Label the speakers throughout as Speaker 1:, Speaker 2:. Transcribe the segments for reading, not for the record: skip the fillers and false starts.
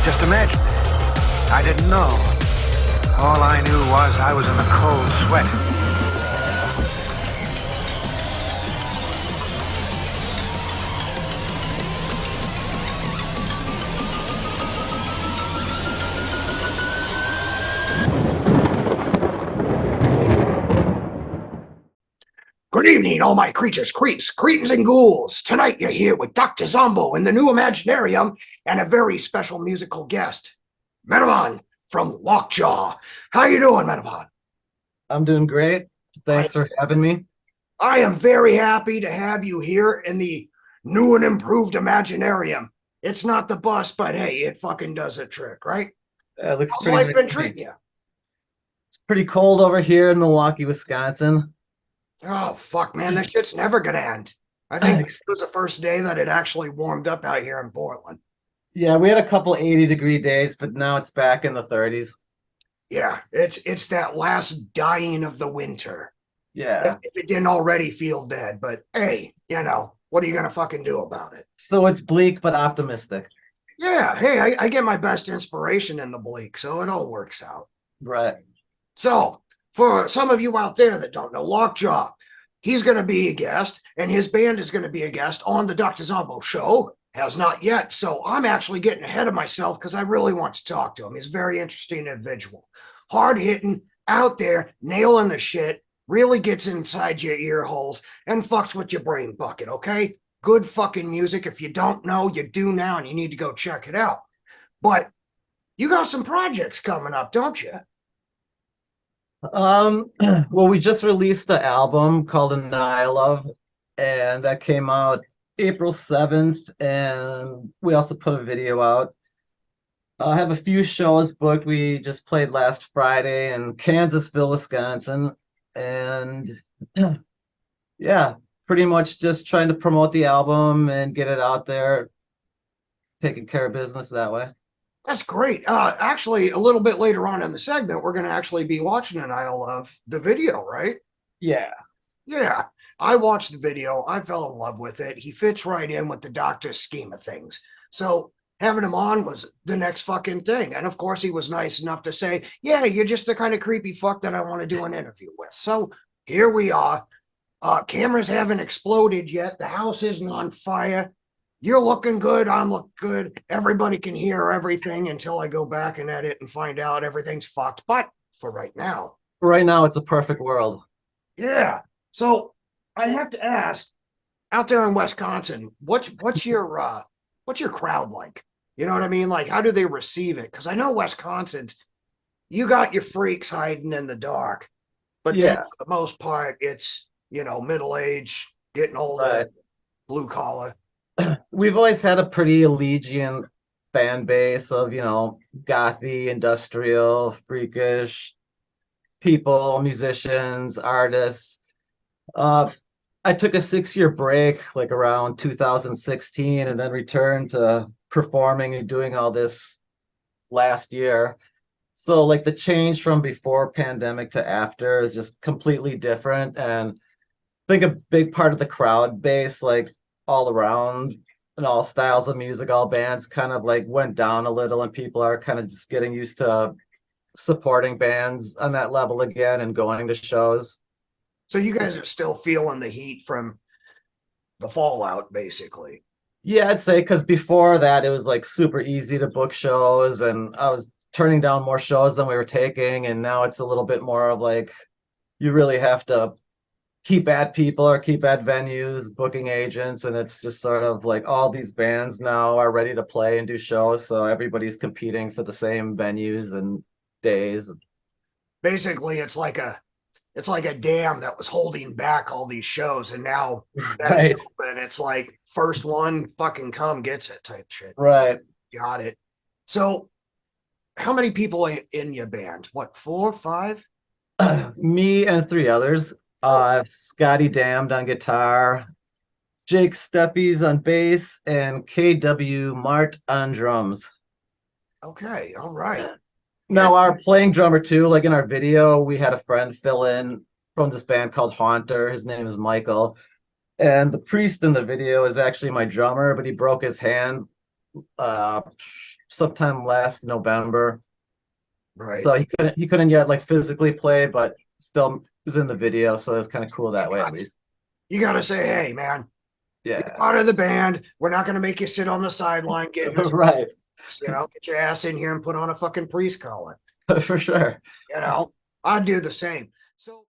Speaker 1: just imagined it. I didn't know. All I knew was I was in the cold sweat.
Speaker 2: Good evening, all my creatures, creeps, cretins, and ghouls. Tonight you're here with Dr. Zombo in the new Imaginarium and a very special musical guest, MEDAVON from LOCKJAW. How you doing, MEDAVON?
Speaker 3: I'm doing great. Thanks for having me.
Speaker 2: I am very happy to have you here in the new and improved Imaginarium. It's not the bus, but hey, it fucking does the trick, right?
Speaker 3: It looks
Speaker 2: How's
Speaker 3: pretty
Speaker 2: life
Speaker 3: nice.
Speaker 2: been treating you?
Speaker 3: It's pretty cold over here in Milwaukee, Wisconsin.
Speaker 2: Oh, fuck, man, this shit's never gonna end. I think it was the first day that it actually warmed up out here in Portland.
Speaker 3: Yeah, we had a couple 80-degree days, but now it's back in the 30s.
Speaker 2: Yeah, it's that last dying of the winter.
Speaker 3: Yeah.
Speaker 2: If it didn't already feel dead, but hey, you know, what are you gonna fucking do about it?
Speaker 3: So it's bleak but optimistic.
Speaker 2: Yeah, hey, I get my best inspiration in the bleak, so it all works out.
Speaker 3: Right.
Speaker 2: So, for some of you out there that don't know LOCKJAW, he's going to be a guest, and his band is going to be a guest on the Dr. Zombo show. Has not yet, so I'm actually getting ahead of myself because I really want to talk to him. He's a very interesting individual. Hard-hitting, out there, nailing the shit, really gets inside your ear holes and fucks with your brain bucket, okay? Good fucking music. If you don't know, you do now, and you need to go check it out. But you got some projects coming up, don't you?
Speaker 3: Well, we just released the album called Love, and that came out April 7th, and we also put a video out. I have a few shows booked. We just played last Friday in Kansasville, Wisconsin, and yeah, pretty much just trying to promote the album and get it out there, taking care of business that way.
Speaker 2: That's great. Actually, a little bit later on in the segment, we're going to actually be watching an I Love the video, right?
Speaker 3: Yeah.
Speaker 2: Yeah. I watched the video. I fell in love with it. He fits right in with the doctor's scheme of things. So having him on was the next fucking thing. And of course, he was nice enough to say, yeah, you're just the kind of creepy fuck that I want to do an interview with. So here we are. Cameras haven't exploded yet. The house isn't on fire. You're looking good. I'm looking good. Everybody can hear everything until I go back and edit and find out everything's fucked. But for right now,
Speaker 3: It's a perfect world.
Speaker 2: yeah. So I have to ask, out there in Wisconsin, what's your crowd like? You know what I mean? Like, how do they receive it? Because I know Wisconsin's, you got your freaks hiding in the dark, but
Speaker 3: Yeah.
Speaker 2: then for the most part, it's, you know, middle age, getting older,
Speaker 3: Right.
Speaker 2: blue collar.
Speaker 3: We've always had a pretty allegiant fan base of, gothy, industrial, freakish people, musicians, artists. I took a 6-year break, like around 2016, and then returned to performing and doing all this last year. So, like, the change from before pandemic to after is just completely different. And I think a big part of the crowd base, like, all around and all styles of music, all bands kind of like went down a little, and people are kind of just getting used to supporting bands on that level again and going to shows.
Speaker 2: So you guys are still feeling the heat from the fallout, basically.
Speaker 3: Yeah, I'd say because before that it was like super easy to book shows, and I was turning down more shows than we were taking, and now it's a little bit more of like you really have to keep at people or keep at venues, booking agents, and it's just sort of like all these bands now are ready to play and do shows, so everybody's competing for the same venues and days.
Speaker 2: Basically, it's like a dam that was holding back all these shows, and now that
Speaker 3: Right.
Speaker 2: it's open, it's like first one fucking come gets it type shit.
Speaker 3: Right.
Speaker 2: Got it. So how many people in your band? What, 4, 5?
Speaker 3: Me and 3 others. I have Scotty Damned on guitar, Jake Steppies on bass, and KW Mart on drums.
Speaker 2: Okay, all right.
Speaker 3: Now, our playing drummer too, like in our video, we had a friend fill in from this band called Haunter. His name is Michael. And the priest in the video is actually my drummer, but he broke his hand sometime last November.
Speaker 2: Right.
Speaker 3: So he couldn't yet like physically play, but still is in the video. So it's kind of cool that way at least.
Speaker 2: You got to say, hey, man, you're
Speaker 3: Yeah.
Speaker 2: part of the band. We're not going to make you sit on the sideline getting us,
Speaker 3: Right.
Speaker 2: get your ass in here and put on a fucking priest collar.
Speaker 3: For sure.
Speaker 2: I'd do the same. So.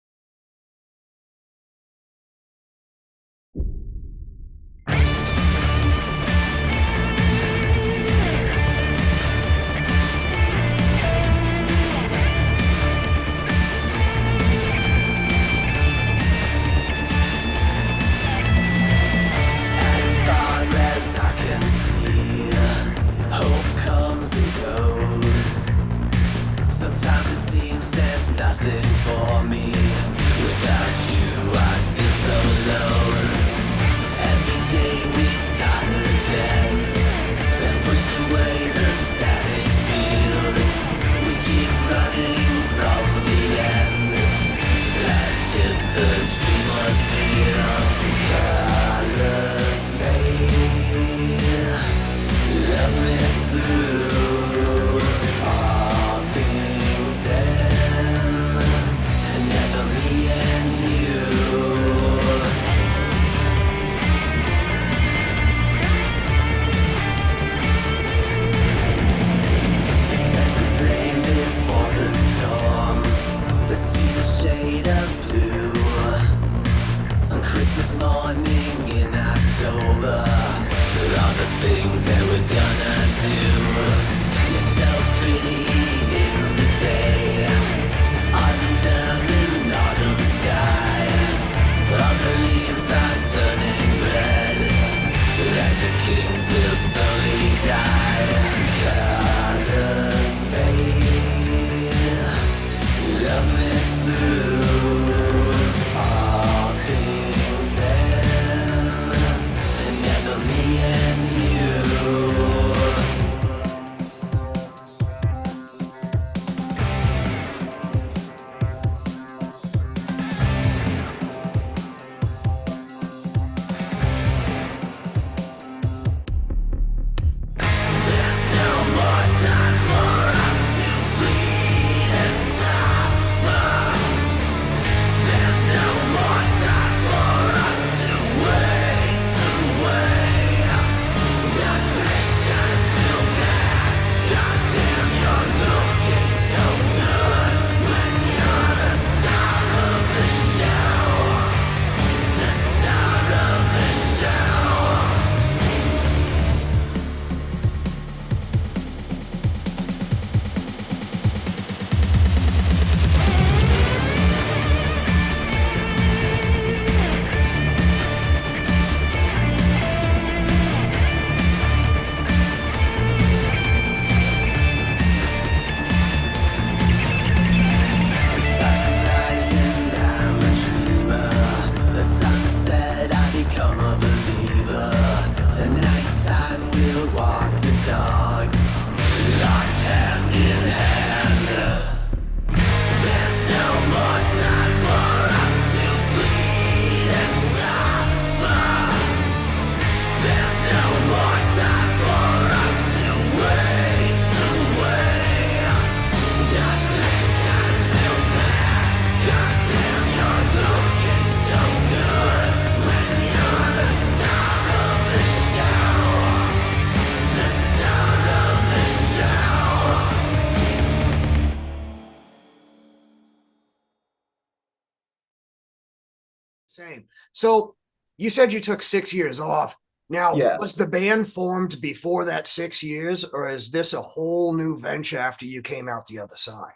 Speaker 2: Same. So you said you took 6 years off. Now,
Speaker 3: Yeah.
Speaker 2: was the band formed before that 6 years, or is this a whole new venture after you came out the other side?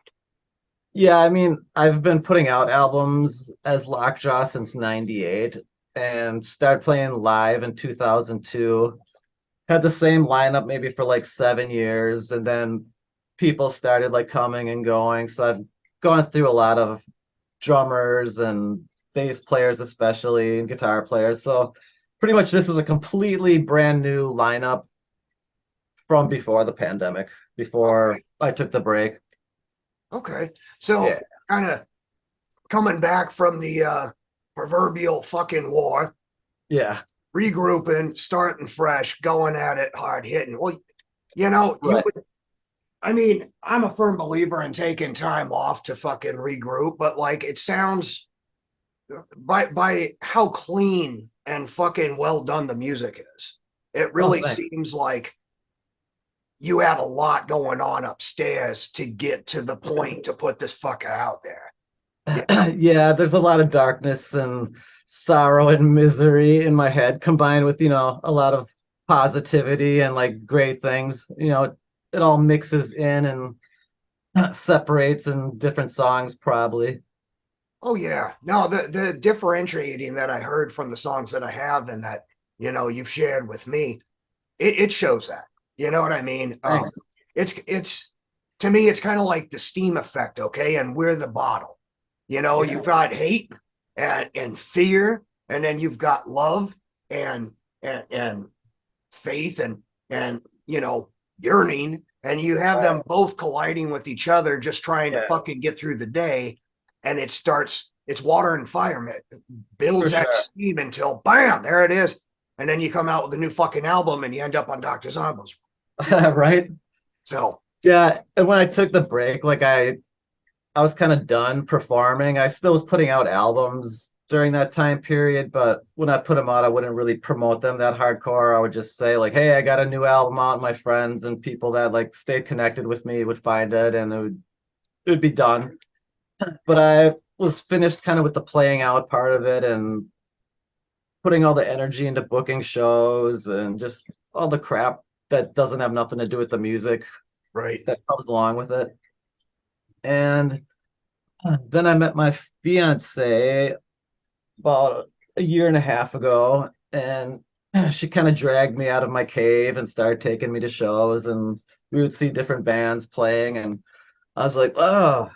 Speaker 3: Yeah, I mean, I've been putting out albums as Lockjaw since '98 and started playing live in 2002. Had the same lineup maybe for like 7 years, and then people started like coming and going. So I've gone through a lot of drummers and bass players, especially, and guitar players. So pretty much this is a completely brand new lineup from before the pandemic, before
Speaker 2: Okay.
Speaker 3: I took the break.
Speaker 2: Okay. So
Speaker 3: Yeah.
Speaker 2: kind of coming back from the proverbial fucking war,
Speaker 3: Yeah.
Speaker 2: regrouping, starting fresh, going at it, hard hitting. Well, You know, you
Speaker 3: Right.
Speaker 2: would, I mean, I'm a firm believer in taking time off to fucking regroup, but like it sounds by how clean and fucking well done the music is. It
Speaker 3: Oh,
Speaker 2: really
Speaker 3: thanks.
Speaker 2: seems like you have a lot going on upstairs to get to the point to put this fucker out there. You know?
Speaker 3: Yeah, there's a lot of darkness and sorrow and misery in my head combined with, a lot of positivity and like great things. It all mixes in and separates in different songs, probably.
Speaker 2: Oh yeah. No, the differentiating that I heard from the songs that I have and that you've shared with me, it shows that. You know what I mean?
Speaker 3: Thanks.
Speaker 2: It's to me, it's kind of like the steam effect, okay? And we're the bottle.
Speaker 3: Yeah.
Speaker 2: You've got hate and fear, and then you've got love and faith and yearning, and you have them both colliding with each other, just trying to
Speaker 3: Yeah,
Speaker 2: fucking get through the day. And it's water and fire. It
Speaker 3: for
Speaker 2: builds that
Speaker 3: sure.
Speaker 2: steam until bam, there it is. And then you come out with a new fucking album and you end up on Dr. Zombo's.
Speaker 3: Right?
Speaker 2: So,
Speaker 3: Yeah. And when I took the break, like I was kind of done performing. I still was putting out albums during that time period, but when I put them out, I wouldn't really promote them that hardcore. I would just say like, "Hey, I got a new album out." And my friends and people that like stayed connected with me would find it, and it would be done. But I was finished kind of with the playing out part of it and putting all the energy into booking shows and just all the crap that doesn't have nothing to do with the music
Speaker 2: right.
Speaker 3: that comes along with it. And then I met my fiance about a year and a half ago, and she kind of dragged me out of my cave and started taking me to shows, and we would see different bands playing, and I was like, oh,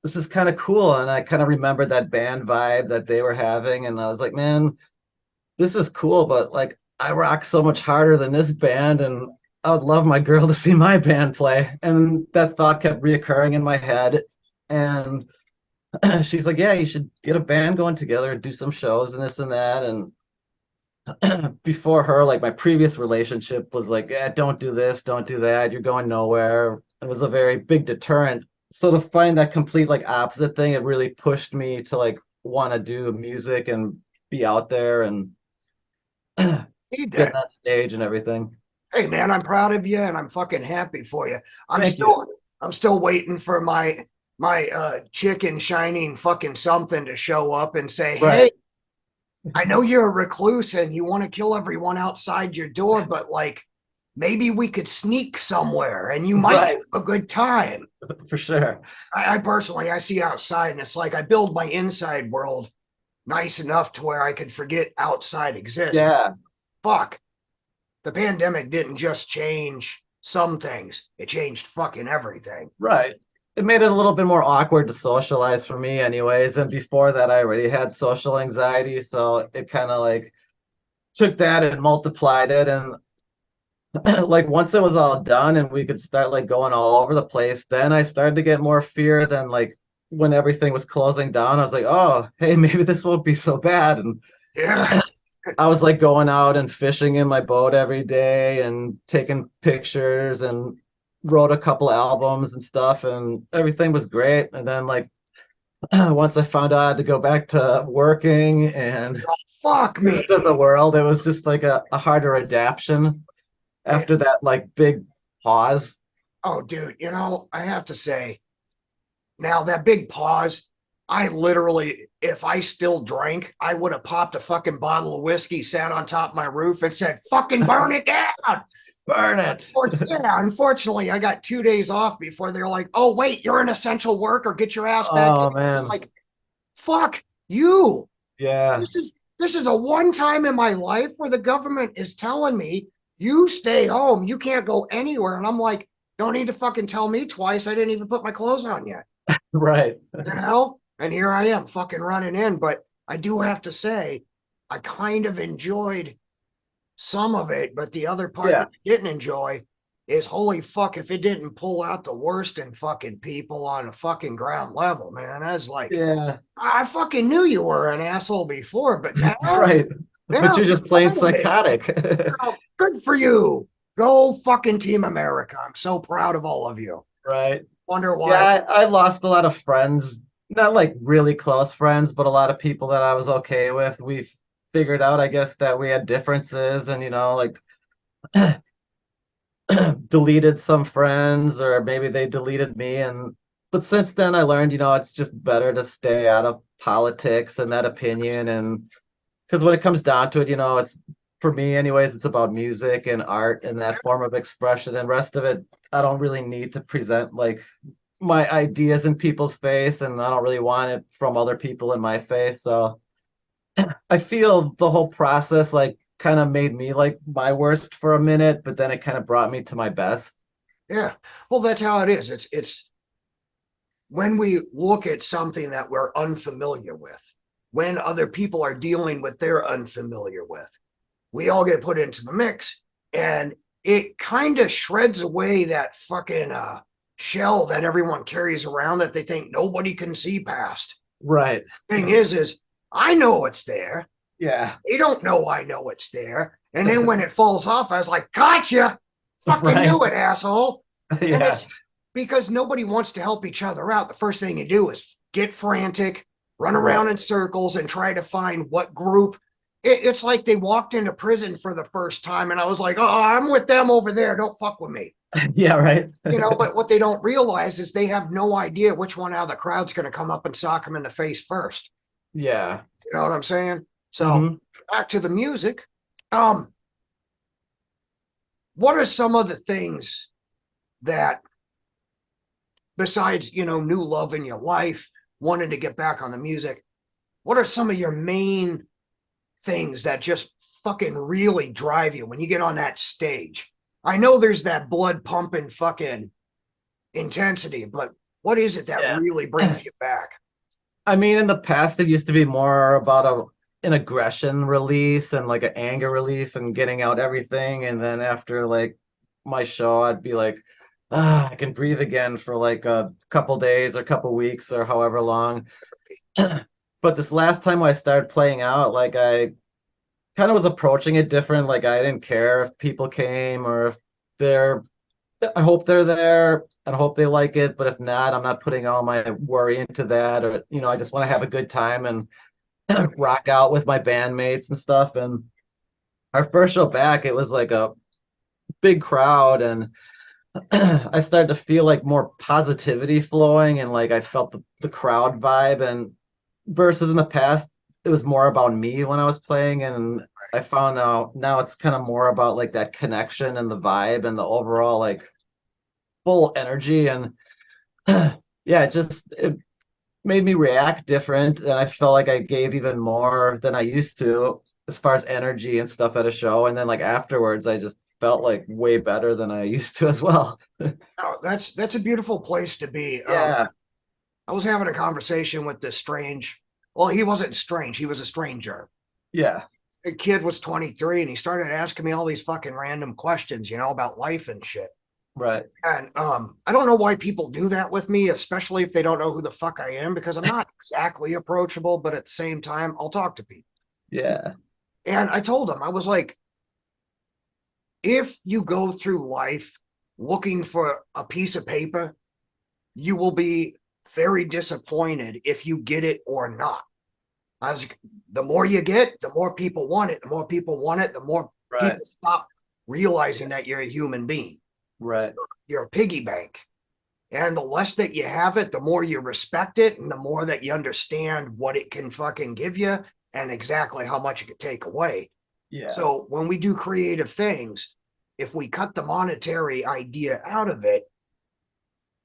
Speaker 3: this is kind of cool. And I kind of remembered that band vibe that they were having, and I was like, man, this is cool, but like I rock so much harder than this band, and I would love my girl to see my band play. And that thought kept reoccurring in my head. And she's like, yeah, you should get a band going together and do some shows and this and that. And before her, like my previous relationship was like, yeah, don't do this, don't do that. You're going nowhere. It was a very big deterrent. So to find that complete like opposite thing, it really pushed me to like want to do music and be out there and
Speaker 2: Need
Speaker 3: get in
Speaker 2: that.
Speaker 3: that stage and everything.
Speaker 2: Hey man, I'm proud of you and I'm fucking happy for you. I'm
Speaker 3: Thank you.
Speaker 2: still I'm still waiting for my chicken shining fucking something to show up and say,
Speaker 3: Right.
Speaker 2: hey, I know you're a recluse and you want to kill everyone outside your door, but like maybe we could sneak somewhere and you might
Speaker 3: Right.
Speaker 2: have a good time.
Speaker 3: For sure.
Speaker 2: I personally I see outside and it's like I build my inside world nice enough to where I could forget outside exists.
Speaker 3: Yeah.
Speaker 2: Fuck. The pandemic didn't just change some things, it changed fucking everything.
Speaker 3: Right. It made it a little bit more awkward to socialize for me, anyways. And before that, I already had social anxiety. So it kind of like took that and multiplied it. And like once it was all done and we could start like going all over the place, then I started to get more fear than like when everything was closing down. I was like, oh, hey, maybe this won't be so bad. And
Speaker 2: Yeah.
Speaker 3: I was like going out and fishing in my boat every day and taking pictures and wrote a couple albums and stuff, and everything was great. And then like once I found out I had to go back to working and
Speaker 2: Fuck me.
Speaker 3: in the world, it was just like a harder adaptation
Speaker 2: Yeah.
Speaker 3: after that like big pause.
Speaker 2: Oh, dude, I have to say, now that big pause, I literally, if I still drank, I would have popped a fucking bottle of whiskey, sat on top of my roof, and said, fucking burn it down.
Speaker 3: Burn it.
Speaker 2: Yeah, unfortunately, I got 2 days off before they're like, oh, wait, you're an essential worker. Get your ass back in.
Speaker 3: Oh
Speaker 2: It's
Speaker 3: man.
Speaker 2: like, fuck you.
Speaker 3: Yeah.
Speaker 2: This is a one time in my life where the government is telling me you stay home, you can't go anywhere. And I'm like, don't need to fucking tell me twice. I didn't even put my clothes on yet.
Speaker 3: Right.
Speaker 2: And here I am fucking running in. But I do have to say, I kind of enjoyed some of it, but the other part
Speaker 3: Yeah.
Speaker 2: that I didn't enjoy is holy fuck if it didn't pull out the worst in fucking people on a fucking ground level, man. I was like,
Speaker 3: Yeah.
Speaker 2: I fucking knew you were an asshole before, but now,
Speaker 3: Right. But you're just plain
Speaker 2: love it.
Speaker 3: psychotic.
Speaker 2: Good for you. Go fucking Team America. I'm so proud of all of you.
Speaker 3: Right.
Speaker 2: Wonder why.
Speaker 3: Yeah, I lost a lot of friends, not like really close friends, but a lot of people that I was okay with. We figured out, I guess, that we had differences and, like deleted some friends or maybe they deleted me. But since then I learned, it's just better to stay out of politics and that opinion. And because when it comes down to it, it's for me anyways, it's about music and art and that form of expression, and rest of it, I don't really need to present like my ideas in people's face, and I don't really want it from other people in my face. So I feel the whole process like kind of made me like my worst for a minute, but then it kind of brought me to my best.
Speaker 2: Yeah. Well, that's how it is. It's when we look at something that we're unfamiliar with, when other people are dealing with they're unfamiliar with, we all get put into the mix, and it kind of shreds away that fucking shell that everyone carries around that they think nobody can see past.
Speaker 3: Right.
Speaker 2: Thing is I know it's there.
Speaker 3: Yeah.
Speaker 2: They don't know I know it's there. And then when it falls off, I was like, gotcha. Fucking
Speaker 3: Right.
Speaker 2: knew it, asshole. And
Speaker 3: Yeah.
Speaker 2: it's because nobody wants to help each other out. The first thing you do is get frantic, run around in circles, and try to find what group. It's like they walked into prison for the first time, and I was like, oh, I'm with them over there. Don't fuck with me.
Speaker 3: Yeah, right.
Speaker 2: But what they don't realize is they have no idea which one out of the crowd's going to come up and sock them in the face first.
Speaker 3: Yeah.
Speaker 2: You know what I'm saying? So back to the music. What are some of the things that, besides, new love in your life, wanting to get back on the music, what are some of your main things that just fucking really drive you when you get on that stage? I know there's that blood pumping fucking intensity, but what is it that really brings you back?
Speaker 3: I mean, in the past, it used to be more about an aggression release and like an anger release and getting out everything. And then after like my show, I'd be like, I can breathe again for like a couple days or couple weeks or however long. But this last time I started playing out, like I kind of was approaching it different. Like I didn't care if people came or if they're, I hope they're there and I hope they like it. But if not, I'm not putting all my worry into that. Or, I just want to have a good time and rock out with my bandmates and stuff. And our first show back, it was like a big crowd, and I started to feel like more positivity flowing, and like I felt the crowd vibe. And versus in the past, it was more about me when I was playing, and I found out now it's kind of more about like that connection and the vibe and the overall like full energy. And yeah, it made me react different, and I felt like I gave even more than I used to as far as energy and stuff at a show. And then like afterwards, I just felt like way better than I used to as well.
Speaker 2: Oh, that's a beautiful place to be.
Speaker 3: Yeah.
Speaker 2: I was having a conversation with this strange. Well, he wasn't strange. He was a stranger.
Speaker 3: Yeah.
Speaker 2: The kid was 23, and he started asking me all these fucking random questions, about life and shit.
Speaker 3: Right.
Speaker 2: And I don't know why people do that with me, especially if they don't know who the fuck I am, because I'm not exactly approachable, but at the same time, I'll talk to people.
Speaker 3: Yeah.
Speaker 2: And I told him, I was like, if you go through life looking for a piece of paper, you will be very disappointed if you get it or not. The more you get, the more people want it. The more people want it, the more people stop realizing that you're a human being.
Speaker 3: Right.
Speaker 2: You're a piggy bank. And the less that you have it, the more you respect it, and the more that you understand what it can fucking give you and exactly how much it could take away.
Speaker 3: Yeah.
Speaker 2: So when we do creative things, if we cut the monetary idea out of it,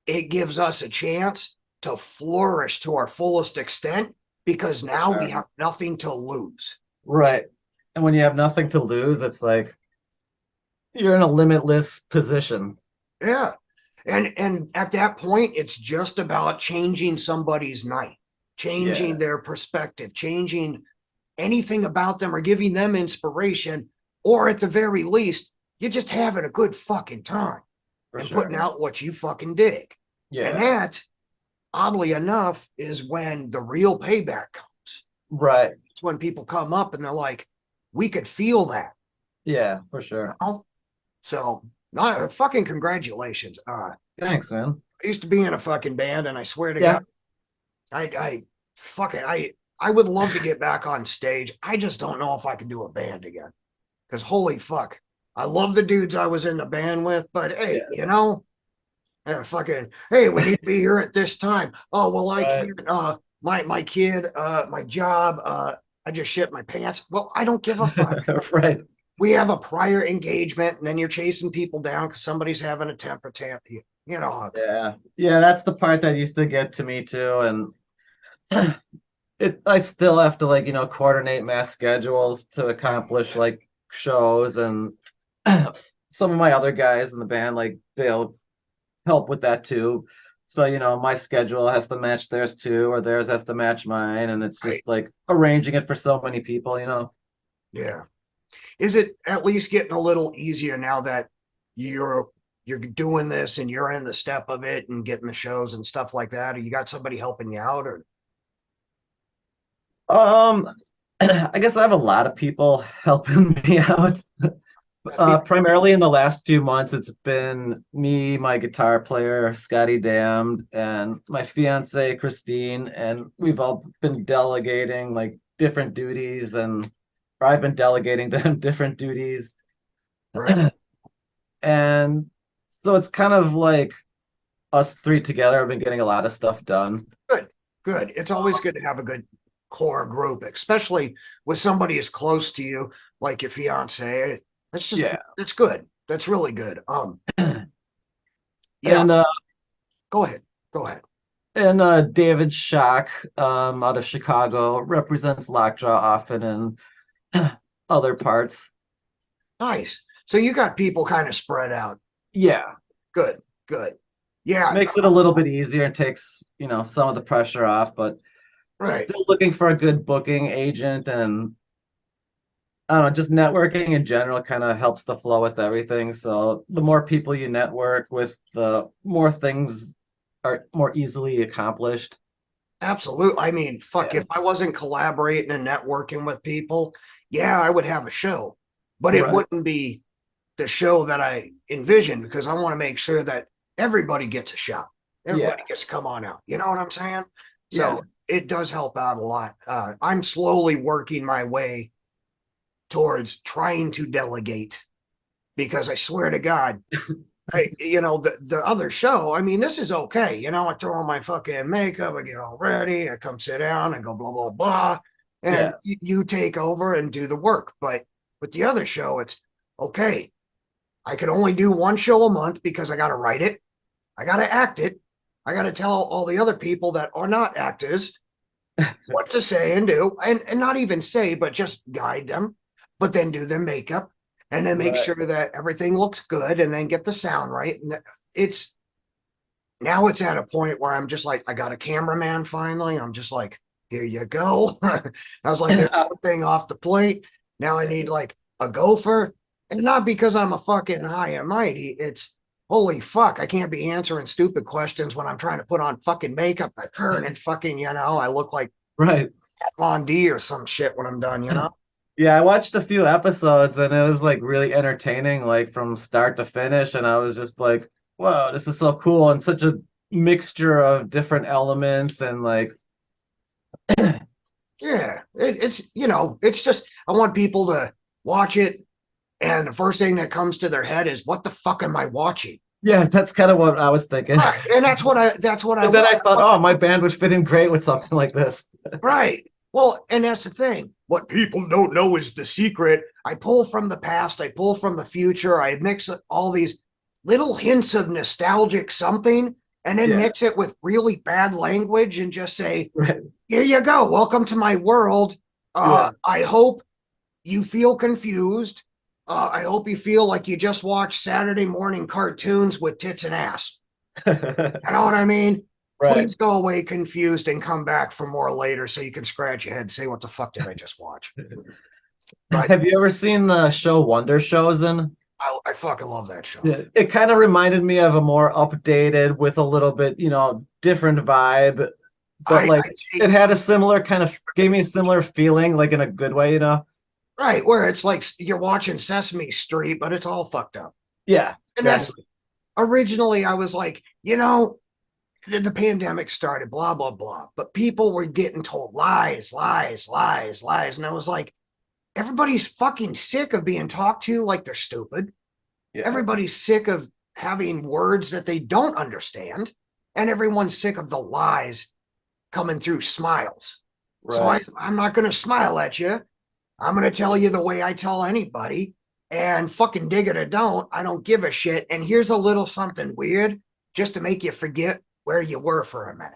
Speaker 2: it gives us a chance to flourish to our fullest extent, because now we have nothing to lose.
Speaker 3: Right. And when you have nothing to lose, it's like you're in a limitless position.
Speaker 2: Yeah. And at that point, it's just about changing somebody's night, changing their perspective, changing anything about them, or giving them inspiration, or at the very least, you're just having a good fucking time and putting out what you fucking dig.
Speaker 3: Yeah.
Speaker 2: And that, oddly enough, is when the real payback comes.
Speaker 3: Right.
Speaker 2: It's when people come up and they're like, we could feel that.
Speaker 3: Yeah, for sure.
Speaker 2: So, not fucking congratulations.
Speaker 3: Thanks, man.
Speaker 2: I used to be in a fucking band, and I swear to
Speaker 3: Yeah.
Speaker 2: God, I fucking I would love to get back on stage. I just don't know if I can do a band again. Because holy fuck, I love the dudes I was in the band with, but hey,
Speaker 3: Yeah.
Speaker 2: you know, fucking hey, we need to be here at this time. Oh well, I
Speaker 3: Right.
Speaker 2: can't. My kid, my job. I just shit my pants. Well, I don't give a fuck.
Speaker 3: Right.
Speaker 2: We have a prior engagement, and then you're chasing people down because somebody's having a temper tantrum. You know,
Speaker 3: Yeah. Yeah, that's the part that used to get to me too. And I still have to like, coordinate mass schedules to accomplish like shows, and some of my other guys in the band, like they'll help with that too. So, my schedule has to match theirs too, or theirs has to match mine. And it's
Speaker 2: right?
Speaker 3: just like arranging it for so many people.
Speaker 2: Yeah. Is it at least getting a little easier now that you're you're doing this and you're in the step of it and getting the shows and stuff like that? Or you got somebody helping you out, or
Speaker 3: Um, I guess I have a lot of people helping me out.
Speaker 2: that's even
Speaker 3: Primarily in the last few months, it's been me, my guitar player, Scotty Damned, and my fiance, Christine, and we've all been delegating like different duties, or I've been delegating them different duties.
Speaker 2: right.
Speaker 3: And so it's kind of like us three together have been getting a lot of stuff done.
Speaker 2: Good, good. It's always good to have a good core group, especially with somebody as close to you like your fiance. That's just
Speaker 3: Yeah.
Speaker 2: that's good. That's really good. Yeah.
Speaker 3: And
Speaker 2: Go ahead. Go ahead.
Speaker 3: David Schock, out of Chicago, represents Lockjaw often in other parts.
Speaker 2: Nice. So you got people kind of spread out.
Speaker 3: Yeah,
Speaker 2: Good, good. Yeah,
Speaker 3: makes it a little bit easier and takes, some of the pressure off, but
Speaker 2: right.
Speaker 3: still looking for a good booking agent, and I don't know, just networking in general kind of helps the flow with everything. So the more people you network with, the more things are more easily accomplished.
Speaker 2: Absolutely. I mean, fuck,
Speaker 3: Yeah.
Speaker 2: if I wasn't collaborating and networking with people, yeah, I would have a show, but it
Speaker 3: Right.
Speaker 2: wouldn't be the show that I envisioned because I want to make sure that everybody gets a shot.
Speaker 3: Yeah.
Speaker 2: Everybody gets to come on out. You know what I'm saying?
Speaker 3: Yeah.
Speaker 2: So it does help out a lot. I'm slowly working my way towards trying to delegate because I swear to God, the other show, I mean, this is okay. I throw on my fucking makeup, I get all ready, I come sit down, I go blah, blah, blah. And
Speaker 3: Yeah.
Speaker 2: you take over and do the work. But with the other show, it's okay. I can only do one show a month because I got to write it. I got to act it. I got to tell all the other people that are not actors what to say and do, and not even say, but just guide them, but then do their makeup and then make
Speaker 3: Right.
Speaker 2: sure that everything looks good and then get the sound right. And it's now it's at a point where I'm just like, I got a cameraman finally. I'm just like, here you go. I was like, there's one thing off the plate. Now I need like a gopher. And not because I'm a fucking high and mighty. It's holy fuck. I can't be answering stupid questions when I'm trying to put on fucking makeup. I turn and fucking, I look like
Speaker 3: Right.
Speaker 2: Von D or some shit when I'm done.
Speaker 3: Yeah, I watched a few episodes and it was like really entertaining, like from start to finish. And I was just like, whoa, this is so cool. And such a mixture of different elements and like,
Speaker 2: Yeah. It's just, I want people to watch it. And the first thing that comes to their head is, what the fuck am I watching?
Speaker 3: yeah, that's kind of what I was thinking.
Speaker 2: Right. And that's what I
Speaker 3: And then I
Speaker 2: want.
Speaker 3: thought, oh, my band would fit in great with something like this.
Speaker 2: Right. Well, and that's the thing. What people don't know is the secret. I pull from the past, I pull from the future, I mix all these little hints of nostalgic something and then
Speaker 3: Yeah.
Speaker 2: mix it with really bad language and just say,
Speaker 3: Right.
Speaker 2: here you go. Welcome to my world.
Speaker 3: Yeah.
Speaker 2: I hope you feel confused. I hope you feel like you just watched Saturday morning cartoons with tits and ass. You know what I mean?
Speaker 3: Right.
Speaker 2: Please go away confused and come back for more later so you can scratch your head and say, what the fuck did I just watch? But
Speaker 3: Have you ever seen the show Wonder Chosen?
Speaker 2: I fucking love that show.
Speaker 3: Yeah, it kind of reminded me of a more updated with a little bit, different vibe, but like it had a similar kind of gave me a similar feeling, like in a good way.
Speaker 2: Right, where it's like you're watching Sesame Street, but it's all fucked up.
Speaker 3: Yeah,
Speaker 2: And that's originally I was like, the pandemic started, blah, blah, blah. But people were getting told lies, lies, lies, lies. And I was like, everybody's fucking sick of being talked to like they're stupid.
Speaker 3: yeah,
Speaker 2: Everybody's sick of having words that they don't understand. And everyone's sick of the lies coming through smiles. So
Speaker 3: right.
Speaker 2: I'm not going to smile at you. I'm going to tell you the way I tell anybody. And fucking dig it or don't, I don't give a shit. And here's a little something weird just to make you forget where you were for a minute.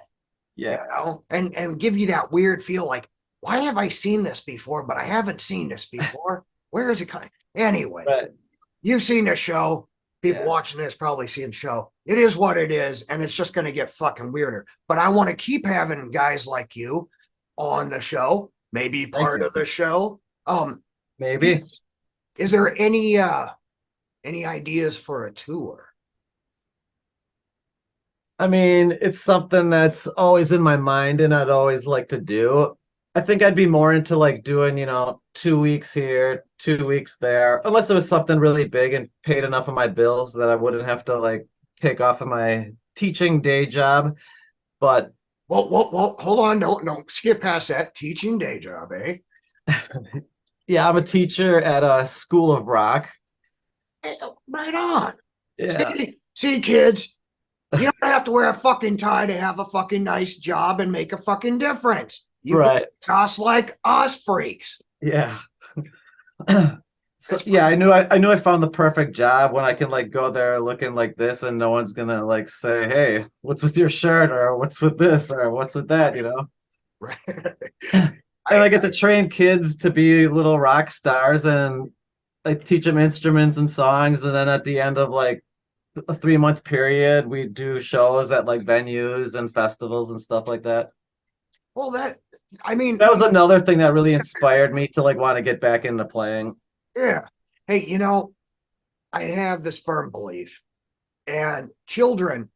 Speaker 3: Yeah,
Speaker 2: And give you that weird feel like, why have I seen this before, but I haven't seen this before? Where is it coming? Anyway,
Speaker 3: right.
Speaker 2: you've seen the show. People
Speaker 3: Yeah.
Speaker 2: watching this probably seen the show. It is what it is, and it's just going to get fucking weirder. But I want to keep having guys like you on the show, maybe
Speaker 3: Thank
Speaker 2: part
Speaker 3: you.
Speaker 2: of the show.
Speaker 3: Maybe.
Speaker 2: Is there any ideas for a tour?
Speaker 3: I mean, it's something that's always in my mind and I'd always like to do. I think I'd be more into like doing, 2 weeks here, 2 weeks there, unless it was something really big and paid enough of my bills that I wouldn't have to like take off of my teaching day job. But
Speaker 2: Well, hold on. Don't skip past that teaching day job, eh?
Speaker 3: yeah, I'm a teacher at a school of rock.
Speaker 2: Right on.
Speaker 3: Yeah,
Speaker 2: See, kids, you don't have to wear a fucking tie to have a fucking nice job and make a fucking difference. You can
Speaker 3: right.
Speaker 2: just like us freaks.
Speaker 3: Yeah. So
Speaker 2: It's
Speaker 3: yeah,
Speaker 2: pretty,
Speaker 3: I knew I found the perfect job when I can like go there looking like this and no one's gonna like say, "Hey, what's with your shirt?" or "What's with this?" or "What's with that?"
Speaker 2: right.
Speaker 3: And I get to train kids to be little rock stars and I teach them instruments and songs, and then at the end of like a 3 month period, we do shows at like venues and festivals and stuff like that.
Speaker 2: Well, I mean,
Speaker 3: That was another thing that really inspired me to like want to get back into playing.
Speaker 2: yeah. Hey, I have this firm belief, and children,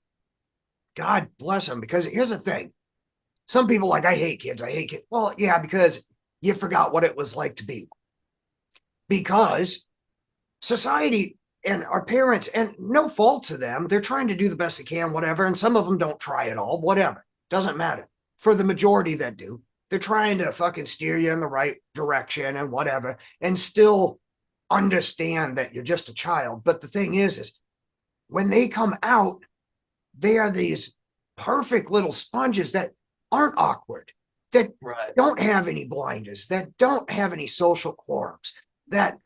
Speaker 2: God bless them, because here's the thing. Some people like, I hate kids. I hate kids. Well, yeah, because you forgot what it was like to be. Because society and our parents, and no fault to them, they're trying to do the best they can, whatever. And some of them don't try at all, whatever. Doesn't matter. For the majority that do, they're trying to fucking steer you in the right direction and whatever, and still understand that you're just a child. But the thing is when they come out, they are these perfect little sponges that aren't awkward, that
Speaker 3: Right.
Speaker 2: don't have any blinders, that don't have any social quorums, that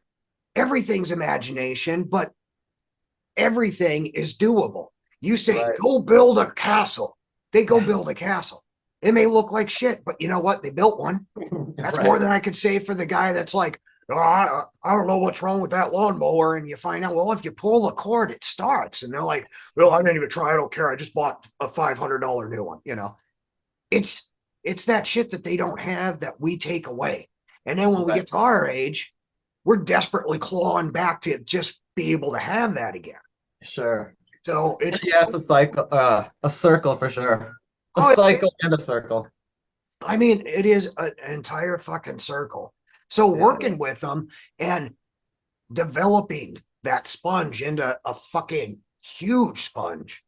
Speaker 2: everything's imagination, but everything is doable. You say,
Speaker 3: Right.
Speaker 2: go build a castle. They go build a castle. It may look like shit, but you know what? They built one. That's more
Speaker 3: Right.
Speaker 2: than I could say for the guy that's like, oh, I don't know what's wrong with that lawnmower. And you find out, well, if you pull the cord, it starts. And they're like, well, I didn't even try. I don't care. I just bought a $500 new one. It's that shit that they don't have that we take away. And then when we
Speaker 3: Right.
Speaker 2: get to our age, we're desperately clawing back to just be able to have that again.
Speaker 3: Sure.
Speaker 2: So it's,
Speaker 3: Yeah, it's a cycle, a circle for sure. A
Speaker 2: oh,
Speaker 3: cycle and a circle.
Speaker 2: I mean, it is an entire fucking circle. So
Speaker 3: Yeah.
Speaker 2: working with them and developing that sponge into a fucking huge sponge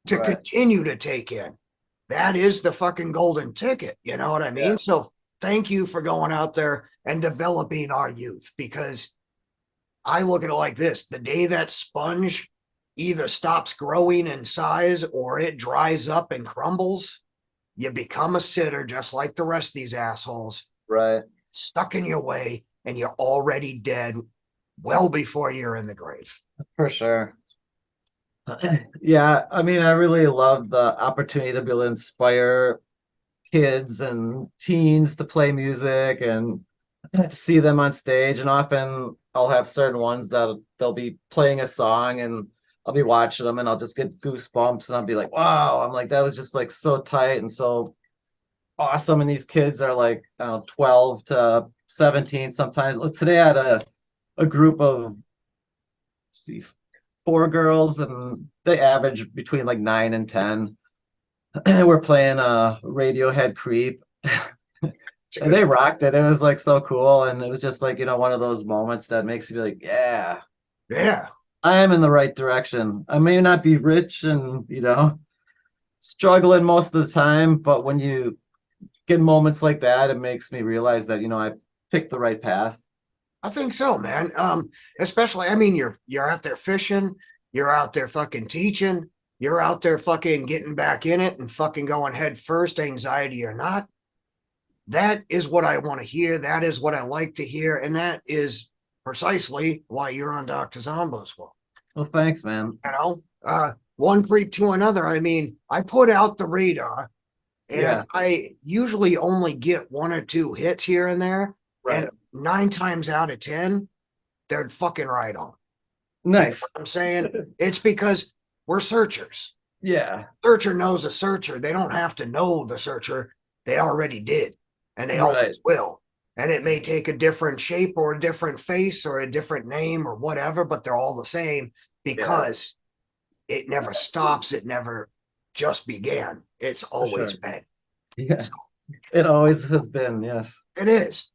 Speaker 2: to
Speaker 3: Right.
Speaker 2: continue to take in. That is the fucking golden ticket. You know what I mean?
Speaker 3: Yeah.
Speaker 2: So thank you for going out there and developing our youth, because I look at it like this: the day that sponge either stops growing in size or it dries up and crumbles, you become a sitter just like the rest of these assholes,
Speaker 3: Right.
Speaker 2: stuck in your way, and you're already dead well before you're in the grave.
Speaker 3: For sure. Yeah, I mean, I really love the opportunity to be able to inspire kids and teens to play music and to see them on stage. And often I'll have certain ones that they'll be playing a song and I'll be watching them and I'll just get goosebumps and I'll be like, wow, I'm like, that was just like so tight and so awesome. And these kids are like, I don't know, 12 to 17 sometimes. Look, today I had a group of, let's see, 4 girls and they average between like 9 and 10. We're playing Radiohead Creep. And they rocked it. It was like so cool. And it was just like, one of those moments that makes you be like, yeah,
Speaker 2: Yeah.
Speaker 3: I am in the right direction. I may not be rich and, struggling most of the time, but when you get moments like that, it makes me realize that, I picked the right path.
Speaker 2: I think so, man. Especially, I mean, you're out there fishing, you're out there fucking teaching, you're out there fucking getting back in it and fucking going head first, anxiety or not. That is what I want to hear. That is what I like to hear, and that is precisely why you're on Dr. Zombo's.
Speaker 3: Well, thanks, man.
Speaker 2: One creep to another. I mean, I put out the radar, and
Speaker 3: Yeah.
Speaker 2: I usually only get one or two hits here and there,
Speaker 3: Right.
Speaker 2: and 9 times out of 10, they're fucking right on.
Speaker 3: Nice.
Speaker 2: I'm saying it's because we're searchers.
Speaker 3: Yeah.
Speaker 2: Searcher knows a searcher. They don't have to know the searcher. They already did, and they
Speaker 3: Right.
Speaker 2: always will. And it may take a different shape or a different face or a different name or whatever, but they're all the same because it never stops. It never just began. It's always
Speaker 3: Sure.
Speaker 2: been.
Speaker 3: Yeah.
Speaker 2: So
Speaker 3: It always has been, yes.
Speaker 2: it is.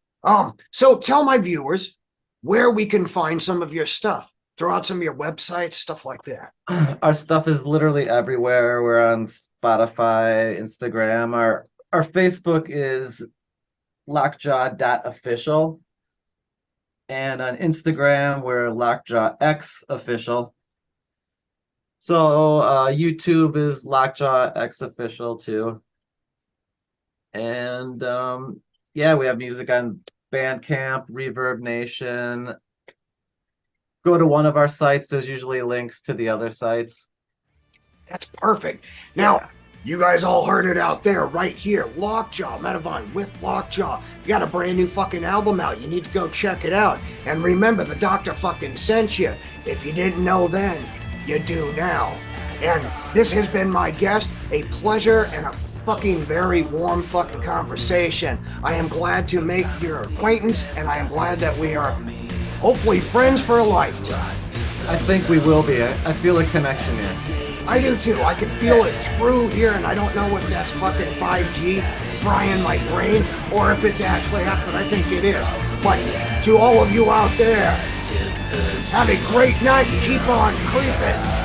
Speaker 2: So tell my viewers where we can find some of your stuff. Throw out some of your websites, stuff like that.
Speaker 3: Our stuff is literally everywhere. We're on Spotify, Instagram. Our Facebook is lockjaw.official. And on Instagram, we're lockjawxofficial. So YouTube is lockjawxofficial too. And yeah, we have music on Bandcamp, Reverb Nation. Go to one of our sites. There's usually links to the other sites.
Speaker 2: That's perfect. Now, you guys all heard it out there right here. Lockjaw, MEDAVON with Lockjaw. You got a brand new fucking album out. You need to go check it out. And remember, the doctor fucking sent you. If you didn't know then, you do now. And this has been my guest. A pleasure and a fucking very warm fucking conversation. I am glad to make your acquaintance, and I am glad that we are hopefully friends for a lifetime.
Speaker 3: I think we will be. I feel a connection here.
Speaker 2: I do too. I can feel it through here, and I don't know if that's fucking 5G frying my brain or if it's actually happening. I think it is. But to all of you out there, have a great night. Keep on creeping.